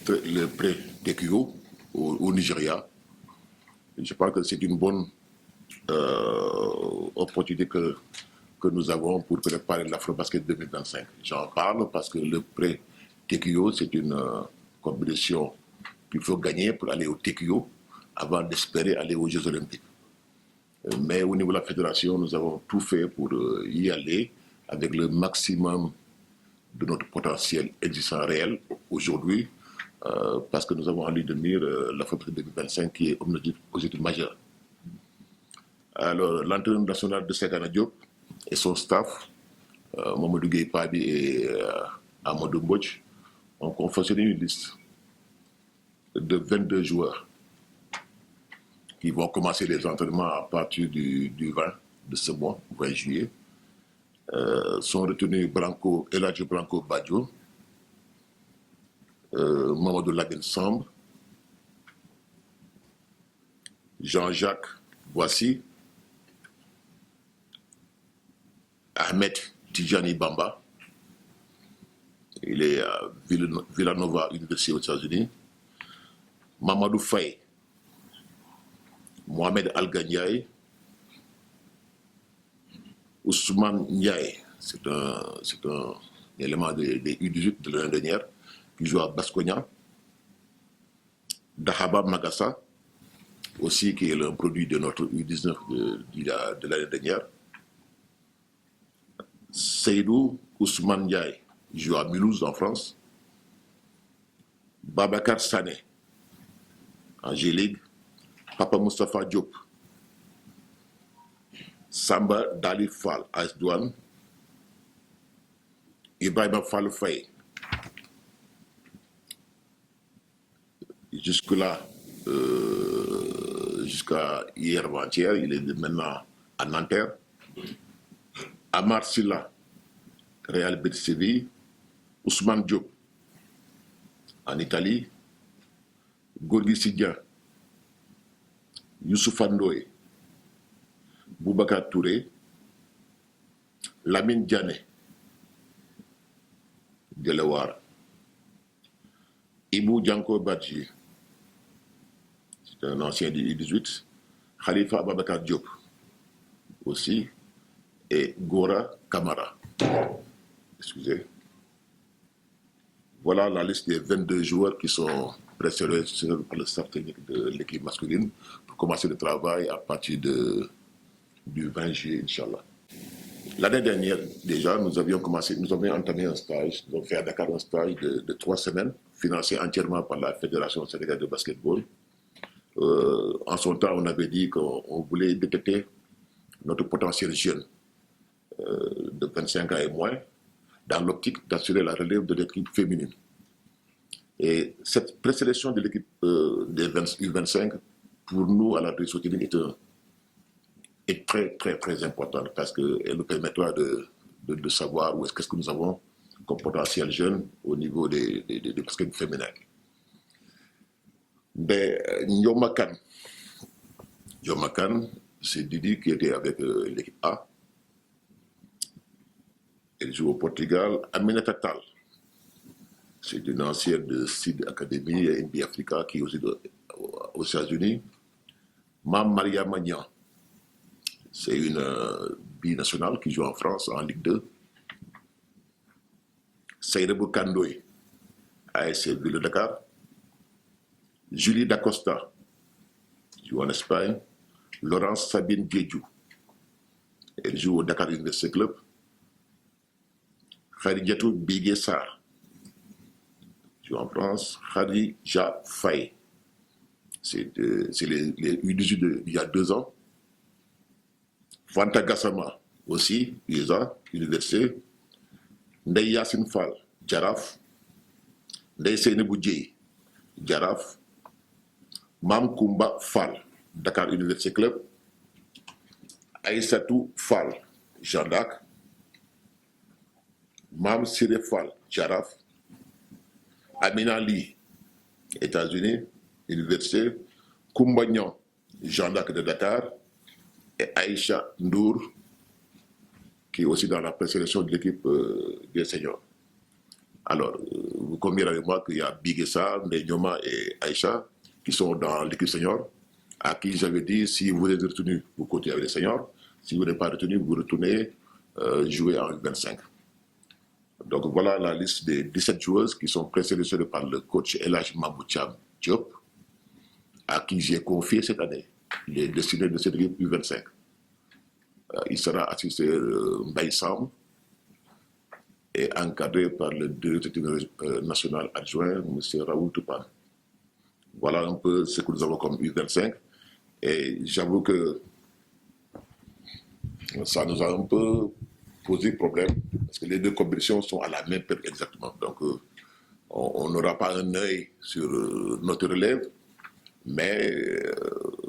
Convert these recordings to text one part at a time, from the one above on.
le prêt TQO au Nigeria. Je pense que c'est une bonne opportunité que nous avons pour préparer l'Afrobasket 2025. J'en parle parce que le prêt TQO, c'est une compétition qu'il faut gagner pour aller au TQO avant d'espérer aller aux Jeux Olympiques. Mais au niveau de la fédération, nous avons tout fait pour y aller avec le maximum de notre potentiel existant réel aujourd'hui, parce que nous avons en ligne de mire l'Afrobasket 2025 qui est un objectif majeur. Alors, l'entraîneur national de Sekana Diop et son staff, Mamadou Gueye Pabi et Amadou Mbodj, ont confectionné une liste de 22 joueurs qui vont commencer les entraînements à partir du 20 de ce mois, 20 juillet. Sont retenus Eladjo Branco Badjo, Mamadou Lagen Samb, Jean-Jacques Boissy, Ahmed Tijani Bamba, il est à Villanova University aux États-Unis, Mamadou Faye, Mohamed Al-Ghaniaï, Ousmane Ndiaye, c'est un élément des U18 de l'année dernière, qui joue à Baskonia, Dahaba Magassa, aussi qui est un produit de notre U19 de l'année dernière, Seydou Ousmane Ndiaye, joue à Mulhouse en France, Babacar Sané, en G-League, Papa Moustapha Diop, Samba Dali Fall, AS Douane, Ibrahima Fall Faye. Jusque-là, jusqu'à hier avant-hier, il est maintenant à Nanterre. Amar Silla, Real Betis Séville, Ousmane Diop, en Italie, Gorgui Sidian, Youssouf Ndoye, Boubacar Touré, Lamine Diané, Delaware, Ibou Djanko Badji, c'est un ancien du U18, Khalifa Ababakar Diop aussi, et Gora Kamara. Excusez. Voilà la liste des 22 joueurs qui sont préférés par le staff technique de l'équipe masculine pour commencer le travail à partir du 20 juillet, Inch'Allah. L'année dernière, déjà, nous avions entamé un stage, nous avons fait à Dakar un stage de 3 semaines, financé entièrement par la Fédération sénégalaise de basketball. En son temps, on avait dit qu'on voulait détecter notre potentiel jeune de 25 ans et moins, dans l'optique d'assurer la relève de l'équipe féminine. Et cette présélection de l'équipe des U25, pour nous, à la Dressoutine, est très, très, très importante parce qu'elle nous permettra de savoir qu'est-ce que nous avons comme potentiel jeune au niveau des baskets féminins. Mais Nyomakan, c'est Didi qui était avec l'équipe A. Elle joue au Portugal. Aminata Tal, c'est une ancienne de Seed Academy et NBA Africa qui est aussi aux États-Unis. Mam Maria Magnan, c'est une binationale qui joue en France en Ligue 2. Seydou Kandoy, AS Ville de Dakar. Julie Dacosta, joue en Espagne. Laurence Sabine Guédjou, elle joue au Dakar University Club. Khadijatou Bigué Sarr, joue en France. Khadija Faye, c'est les U18 il y a 2 ans. Fanta Gassama aussi, USA, Université. Ndeye Yassine Fall, Jaraaf. Ndeye Seynabou Dieye, Jaraaf. Mam Koumba Fall, Dakar University Club. Aïssatou Fall, Jeanne d'Arc. Mam Siré Fall, Jaraaf. Amina Ly, États-Unis, Université. Koumba Niang, Jeanne d'Arc de Dakar. Et Aïcha Ndour, qui est aussi dans la présélection de l'équipe des seniors. Alors, vous conviendrez avec moi qu'il y a Biguessa, Nyoma et Aïcha qui sont dans l'équipe senior, à qui j'avais dit si vous êtes retenu, vous continuez avec les seniors, si vous n'êtes pas retenu, vous retournez jouer en 25. Donc voilà la liste des 17 joueuses qui sont présélectionnées par le coach Elhaj Mamboucham Diop, à qui j'ai confié cette année les destinées de cette équipe U25. Il sera assisté Mbaye Sam et encadré par le directeur national adjoint, M. Raoul Toupane. Voilà un peu ce que nous avons comme U25. Et j'avoue que ça nous a un peu posé problème, parce que les deux compétitions sont à la même période exactement. Donc, on n'aura pas un œil sur notre relève, mais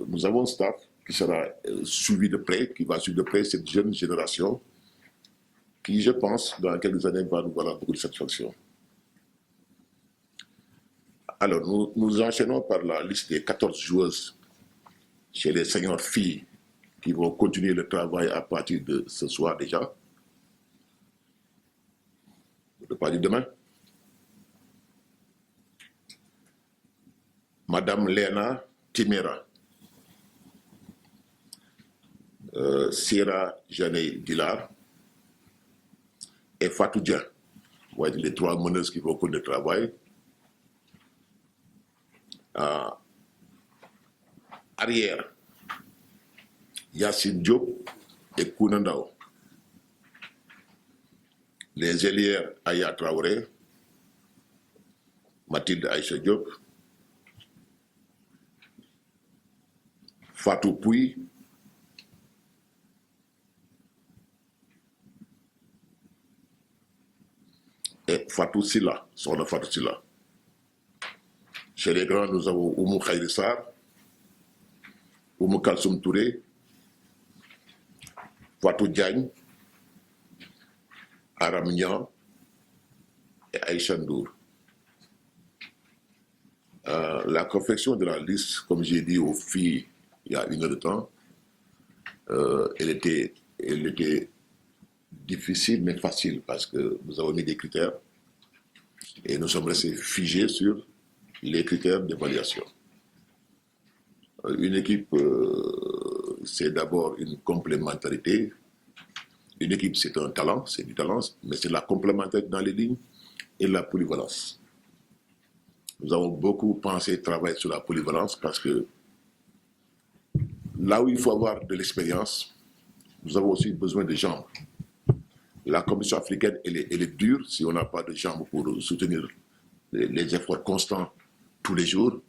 nous avons un staff qui sera suivi de près, qui va suivre de près cette jeune génération, qui, je pense, dans quelques années, va nous avoir beaucoup de satisfaction. Alors, nous enchaînons par la liste des 14 joueuses chez les seniors filles qui vont continuer le travail à partir de ce soir déjà, à partir de demain. Madame Léna Timera, Sira Janey Dilar et Fatou Dia, voilà les trois meneuses qui vont continuer le travail. Arrière, Yassine Diop et Kounandao. Les ailières, Aya Traoré, Mathilde Aïcha Diop, Fatou Pouy, et Fatou Silla, son nom Fatou Silla. Chez les grands, nous avons Oumou Khaïrissar, Oumou Kalsoum Touré, Fatou Diagne, Aram Niang et Aïcha Ndour. La confection de la liste, comme j'ai dit aux filles il y a une heure de temps, elle était difficile mais facile parce que nous avons mis des critères et nous sommes restés figés sur les critères d'évaluation. Une équipe, c'est d'abord une complémentarité. Une équipe, c'est un talent, c'est du talent, mais c'est la complémentarité dans les lignes et la polyvalence. Nous avons beaucoup pensé et travaillé sur la polyvalence parce que là où il faut avoir de l'expérience, nous avons aussi besoin de jambes. La Commission africaine, elle est dure si on n'a pas de jambes pour soutenir les efforts constants tous les jours.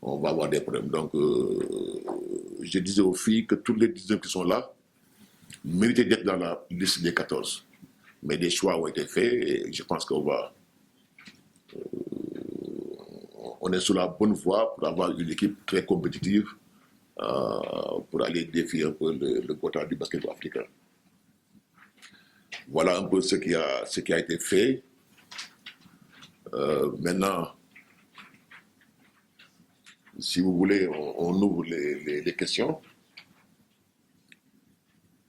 On va avoir des problèmes. Donc, je disais aux filles que toutes les 19 qui sont là méritaient d'être dans la liste des 14. Mais des choix ont été faits et je pense qu'on va... on est sur la bonne voie pour avoir une équipe très compétitive pour aller défier un peu le quota du basketball africain. Voilà un peu ce qui a été fait. Maintenant, si vous voulez, on ouvre les questions.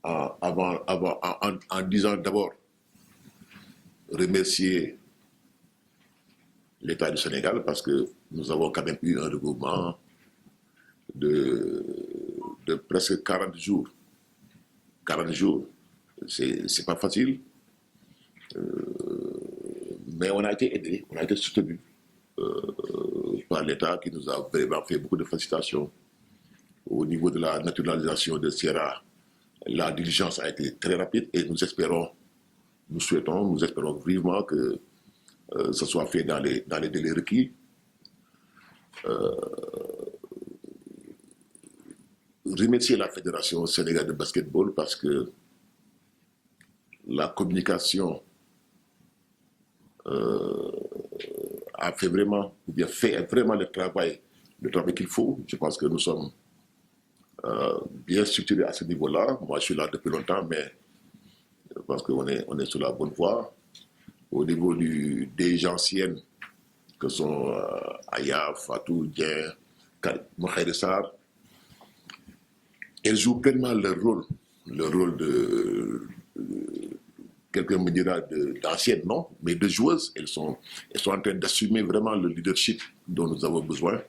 En disant d'abord remercier l'État du Sénégal parce que nous avons quand même eu un regroupement de presque 40 jours. 40 jours, c'est pas facile, mais on a été aidé, on a été soutenu par l'État qui nous a vraiment fait beaucoup de félicitations. Au niveau de la naturalisation de Sierra, la diligence a été très rapide et nous espérons vivement que ce soit fait dans les délais requis. Remercier la Fédération sénégalaise de basketball parce que la communication a fait vraiment le travail qu'il faut. Je pense que nous sommes bien structurés à ce niveau-là. Moi, je suis là depuis longtemps, mais je pense qu'on est sur la bonne voie. Au niveau des anciennes, que sont Aya, Fatou, Dien, Mohamed Sarr, elles jouent pleinement leur rôle quelqu'un me dira d'anciennes, non, mais de joueuses. Elles sont en train d'assumer vraiment le leadership dont nous avons besoin.